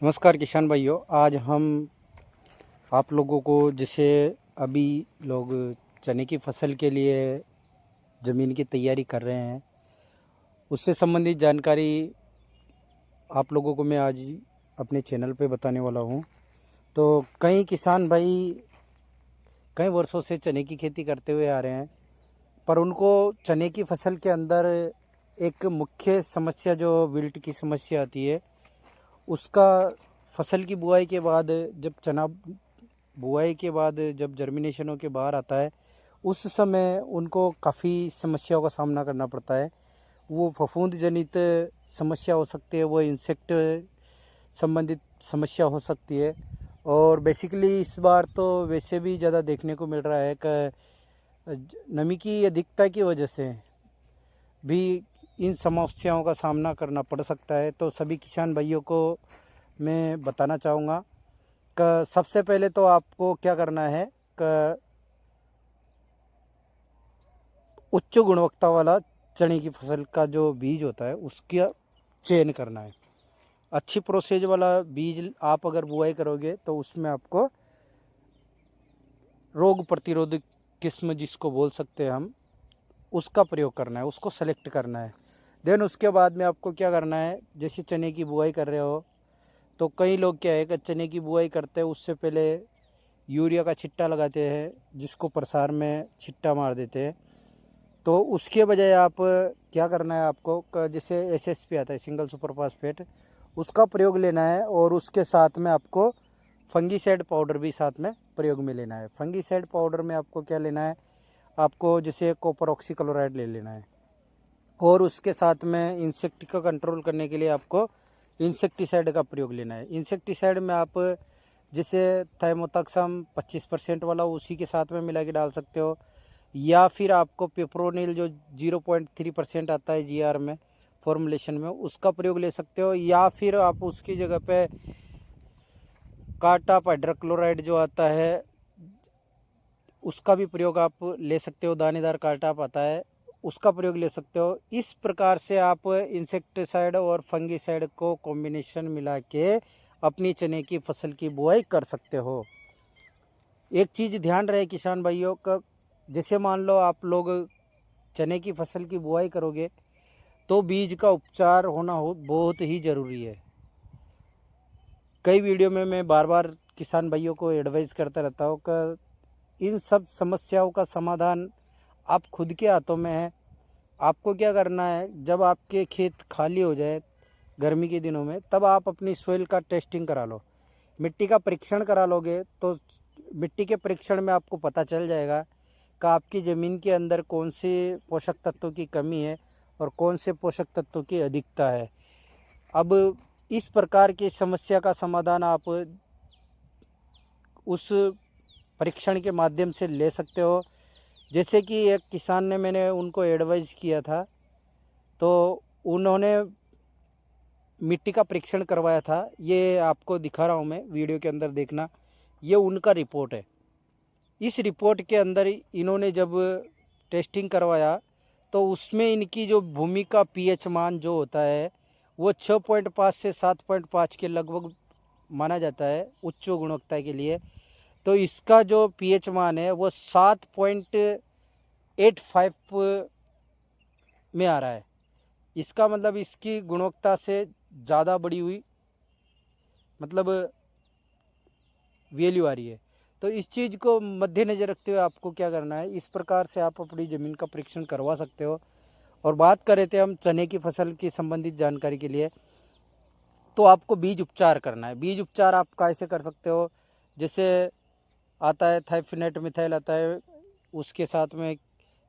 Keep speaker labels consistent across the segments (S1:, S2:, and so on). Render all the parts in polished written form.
S1: नमस्कार किसान भाइयों। आज हम आप लोगों को जैसे अभी लोग चने की फसल के लिए ज़मीन की तैयारी कर रहे हैं, उससे संबंधित जानकारी आप लोगों को मैं आज अपने चैनल पे बताने वाला हूँ। तो कई किसान भाई कई वर्षों से चने की खेती करते हुए आ रहे हैं, पर उनको चने की फसल के अंदर एक मुख्य समस्या जो विल्ट की समस्या आती है, उसका फसल की बुआई के बाद जब चना बुआई के बाद जब जर्मिनेशन हो के बाहर आता है, उस समय उनको काफ़ी समस्याओं का सामना करना पड़ता है। वो फफूंद जनित समस्या हो सकती है, वो इंसेक्ट संबंधित समस्या हो सकती है। और बेसिकली इस बार तो वैसे भी ज़्यादा देखने को मिल रहा है कि नमी की अधिकता की वजह से भी इन समस्याओं का सामना करना पड़ सकता है। तो सभी किसान भाइयों को मैं बताना चाहूँगा कि सबसे पहले तो आपको क्या करना है कि उच्च गुणवत्ता वाला चने की फसल का जो बीज होता है उसका चयन करना है। अच्छी प्रोसेज वाला बीज आप अगर बुआई करोगे तो उसमें आपको रोग प्रतिरोधक किस्म जिसको बोल सकते हैं हम, उसका प्रयोग करना है, उसको सेलेक्ट करना है। देन उसके बाद में आपको क्या करना है, जैसे चने की बुआई कर रहे हो तो कई लोग क्या है कि चने की बुआई करते हैं उससे पहले यूरिया का छिट्टा लगाते हैं, जिसको प्रसार में छिट्टा मार देते हैं। तो उसके बजाय आप क्या करना है आपको जैसे एसएसपी आता है, सिंगल सुपर फास्फेट, उसका प्रयोग लेना है। और उसके साथ में आपको फंगीसाइड पाउडर भी साथ में प्रयोग में लेना है। फंगीसाइड पाउडर में आपको क्या लेना है, आपको जैसे कॉपर ऑक्सीक्लोराइड ले लेना है। और उसके साथ में इंसेक्ट का कंट्रोल करने के लिए आपको इंसेक्टिसाइड का प्रयोग लेना है। इंसेक्टिसाइड में आप जैसे थाइमोथैक्सम 25% वाला उसी के साथ में मिला के डाल सकते हो, या फिर आपको पिप्रोनिल जो 0.3% आता है जीआर में फॉर्मुलेशन में, उसका प्रयोग ले सकते हो। या फिर आप उसकी जगह पे कार्टाप हाइड्रोक्लोराइड जो आता है उसका भी प्रयोग आप ले सकते हो, दानेदार कार्टाप आता है उसका प्रयोग ले सकते हो। इस प्रकार से आप इंसेक्टिसाइड और फंगीसाइड को कॉम्बिनेशन मिला के अपनी चने की फसल की बुआई कर सकते हो। एक चीज़ ध्यान रहे किसान भाइयों का, जैसे मान लो आप लोग चने की फसल की बुआई करोगे तो बीज का उपचार होना बहुत ही ज़रूरी है। कई वीडियो में मैं बार बार किसान भाइयों को एडवाइस करता रहता हूँ कि इन सब समस्याओं का समाधान आप खुद के हाथों में है। आपको क्या करना है, जब आपके खेत खाली हो जाए गर्मी के दिनों में, तब आप अपनी सोइल का टेस्टिंग करा लो, मिट्टी का परीक्षण करा लोगे तो मिट्टी के परीक्षण में आपको पता चल जाएगा कि आपकी ज़मीन के अंदर कौन से पोषक तत्वों की कमी है और कौन से पोषक तत्वों की अधिकता है। अब इस प्रकार की समस्या का समाधान आप उस परीक्षण के माध्यम से ले सकते हो। जैसे कि एक किसान ने, मैंने उनको एडवाइस किया था, तो उन्होंने मिट्टी का परीक्षण करवाया था। ये आपको दिखा रहा हूँ मैं, वीडियो के अंदर देखना, ये उनका रिपोर्ट है। इस रिपोर्ट के अंदर इन्होंने जब टेस्टिंग करवाया तो उसमें इनकी जो भूमि का पीएच मान जो होता है वो 6.5 से 7.5 के लगभग माना जाता है उच्च गुणवत्ता के लिए। तो इसका जो पीएच मान है वो 7.85 में आ रहा है। इसका मतलब इसकी गुणवत्ता से ज़्यादा बढ़ी हुई मतलब वैल्यू आ रही है। तो इस चीज़ को मद्देनज़र रखते हुए आपको क्या करना है, इस प्रकार से आप अपनी ज़मीन का परीक्षण करवा सकते हो। और बात कर रहे थे हम चने की फसल की संबंधित जानकारी के लिए, तो आपको बीज उपचार करना है। बीज उपचार आप कैसे कर सकते हो, जैसे आता है थाइफिनेट मिथाइल आता है, उसके साथ में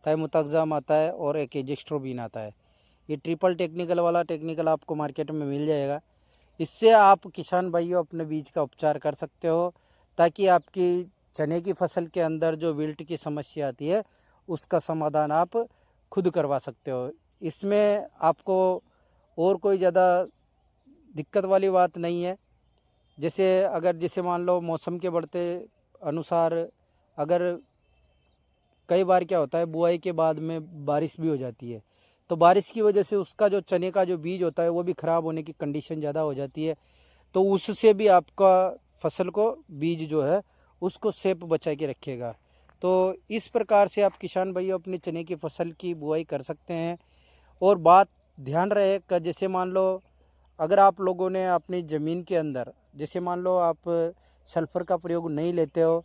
S1: थाइमोथैक्सम आता है और एक एजेस्ट्रोबिन आता है। ये ट्रिपल टेक्निकल वाला टेक्निकल आपको मार्केट में मिल जाएगा। इससे आप किसान भाइयों अपने बीज का उपचार कर सकते हो, ताकि आपकी चने की फसल के अंदर जो विल्ट की समस्या आती है उसका समाधान आप खुद करवा सकते हो। इसमें आपको और कोई ज़्यादा दिक्कत वाली बात नहीं है। जैसे अगर जैसे मान लो मौसम के बढ़ते अनुसार, अगर कई बार क्या होता है बुआई के बाद में बारिश भी हो जाती है, तो बारिश की वजह से उसका जो चने का जो बीज होता है वो भी ख़राब होने की कंडीशन ज़्यादा हो जाती है। तो उससे भी आपका फसल को बीज जो है उसको शेप बचा के रखेगा। तो इस प्रकार से आप किसान भाइयों अपने चने की फसल की बुआई कर सकते हैं। और बात ध्यान रहे कि जैसे मान लो अगर आप लोगों ने अपनी ज़मीन के अंदर, जैसे मान लो आप सल्फ़र का प्रयोग नहीं लेते हो,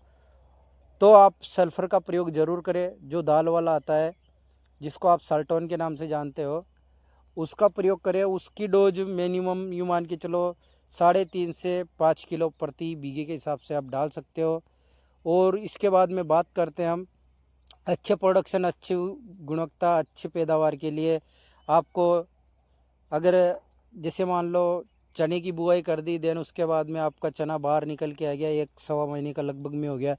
S1: तो आप सल्फ़र का प्रयोग ज़रूर करें। जो दाल वाला आता है जिसको आप साल्टोन के नाम से जानते हो, उसका प्रयोग करें। उसकी डोज मिनिमम यूँ मान के चलो 3.5 से 5 किलो प्रति बीघे के हिसाब से आप डाल सकते हो। और इसके बाद में बात करते हैं हम अच्छे प्रोडक्शन, अच्छी गुणवत्ता, अच्छी पैदावार के लिए आपको, अगर जैसे मान लो चने की बुआई कर दी, देन उसके बाद में आपका चना बाहर निकल के आ गया, 1 सवा महीने का लगभग में हो गया,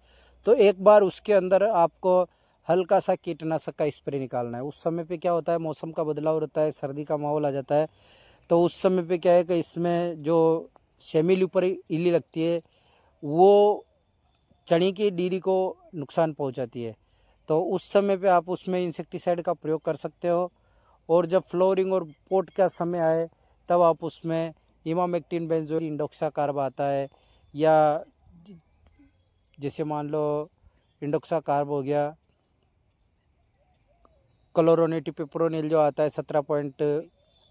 S1: तो एक बार उसके अंदर आपको हल्का सा कीटनाशक का स्प्रे निकालना है। उस समय पे क्या होता है, मौसम का बदलाव रहता है, सर्दी का माहौल आ जाता है, तो उस समय पे क्या है कि इसमें जो सेमिल ऊपर इली लगती है वो चने की डीरी को नुकसान पहुंचाती है। तो उस समय पे आप उसमें इंसेक्टिसाइड का प्रयोग कर सकते हो। और जब फ्लोरिंग और पोट का समय आए तब आप उसमें इमामेक्टिन बेंजोइल इंडोक्सा कार्ब आता है, या जैसे मान लो इंडोक्सा कार्ब हो गया, क्लोरोनेटिपिप्रोनिल जो आता है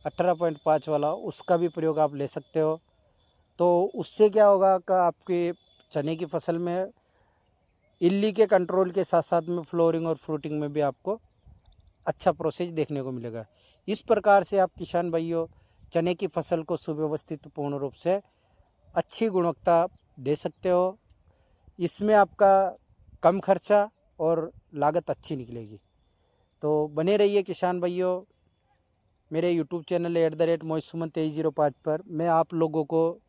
S1: 18.5 वाला, उसका भी प्रयोग आप ले सकते हो। तो उससे क्या होगा कि आपके चने की फसल में इल्ली के कंट्रोल के साथ साथ में फ्लोरिंग और फ्रूटिंग में भी आपको अच्छा प्रोसेस देखने को मिलेगा। इस प्रकार से आप किसान भाइयों चने की फसल को सुव्यवस्थित पूर्ण रूप से अच्छी गुणवत्ता दे सकते हो। इसमें आपका कम खर्चा और लागत अच्छी निकलेगी। तो बने रहिए किसान भाइयों मेरे यूट्यूब चैनल @moisuman2305 पर। मैं आप लोगों को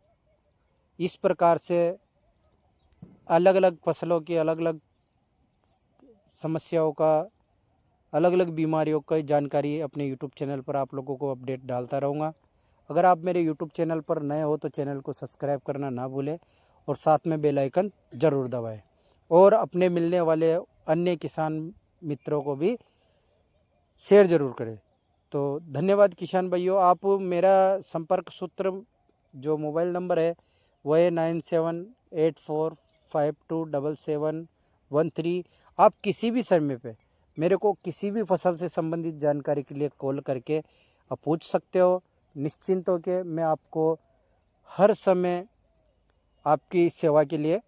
S1: इस प्रकार से अलग अलग फसलों की अलग अलग समस्याओं का, अलग अलग बीमारियों की जानकारी अपने यूट्यूब चैनल पर आप लोगों को अपडेट डालता रहूँगा। अगर आप मेरे यूट्यूब चैनल पर नए हो तो चैनल को सब्सक्राइब करना ना भूलें और साथ में बेल आइकन ज़रूर दबाएं। और अपने मिलने वाले अन्य किसान मित्रों को भी शेयर ज़रूर करें। तो धन्यवाद किसान भाइयों। आप मेरा संपर्क सूत्र जो मोबाइल नंबर है वो है 9784527713। आप किसी भी समय पे मेरे को किसी भी फसल से संबंधित जानकारी के लिए कॉल करके आप पूछ सकते हो। निश्चिंत होकर मैं आपको हर समय आपकी सेवा के लिए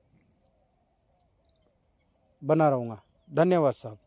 S1: बना रहूँगा। धन्यवाद साहब।